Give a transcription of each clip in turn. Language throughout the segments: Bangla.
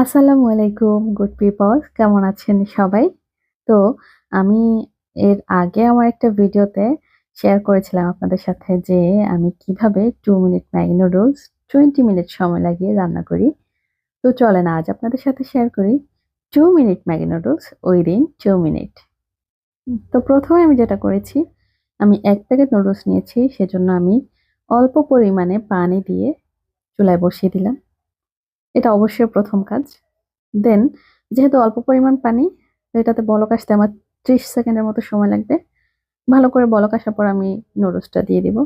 আসসালামু আলাইকুম গুড পিপল, কেমন আছেন সবাই? তো আমি এর আগে আমার একটা ভিডিওতে শেয়ার করেছিলাম আপনাদের সাথে যে আমি কিভাবে 2 মিনিট ম্যাগি নুডলস 20 মিনিট সময় লাগিয়ে রান্না করি। তো চলেন আজ আপনাদের সাথে শেয়ার করি 2 minute Maggi noodles within 2 minute. তো প্রথমে আমি যেটা করেছি, আমি ১ প্যাকেট নুডলস নিয়েছি, সেজন্য আমি অল্প পরিমাণে পানি দিয়ে চুলায় বসিয়ে দিলাম। এটা অবশ্যই প্রথম কাজ। দেন যেহেতু অল্প পরিমাণ পানি, তো এটাতে বলক আসতে আমার ৩০ সেকেন্ডের মতো সময় লাগবে। ভালো করে বলক আসার পর আমি নুডলসটা দিয়ে দিব।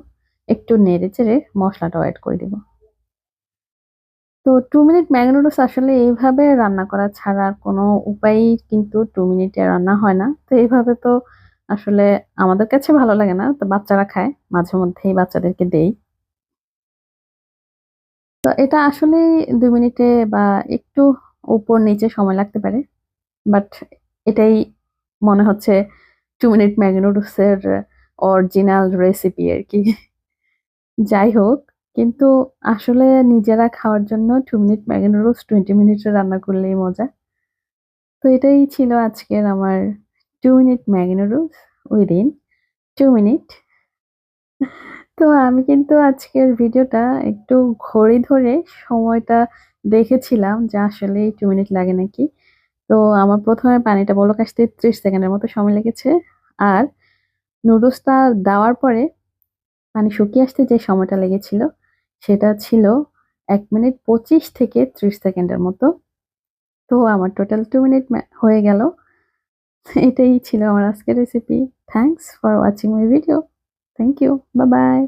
একটু নেড়ে-চেড়ে মসলাটাও এড করে দিব। তো 2 মিনিট ম্যাগি নুডলস আসলে এইভাবে রান্না করা ছাড়া আর কোনো উপায়ই কিন্তু 2 মিনিটে রান্না হয় না। তো এইভাবে তো আসলে আমাদের কাছে ভালো লাগে না। তো বাচ্চারা খায়। মাঝে মধ্যেই বাচ্চাদেরকে দেই। তো এটা আসলেই ২ মিনিটে বা একটু উপর নিচে সময় লাগতে পারে। বাট এটাই মনে হচ্ছে 2 মিনিট ম্যাগি নুডলসের অরিজিনাল রেসিপি আরকি। যাই হোক, কিন্তু আসলে নিজেরা খাওয়ার জন্য 2 মিনিট ম্যাগি নুডলস 20 মিনিটে রান্না করলেই মজা। তো এটাই ছিল আজকের আমার 2 minute Maggi noodles within 2 minute. তো আমি কিন্তু আজকের ভিডিওটা একটু ঘড়ি ধরে সময়টা দেখেছিলাম যে আসলেই 2 মিনিট লাগে নাকি। তো আমার ১ম এ পানিটা বলক আসতে ৩০ সেকেন্ডের মতো সময় লেগেছে। আর নুডলসটা দেওয়ার পরে পানি শুকিয়ে আসতে যে সময়টা লেগেছিল, সেটা ছিল ১ মিনিট ২৫ থেকে ৩০ সেকেন্ডের মতো। তো আমার টোটাল 2 মিনিট হয়ে গেল। এটাই ছিল আমার আজকের recipe. Thanks for watching my video. Thank you. Bye by.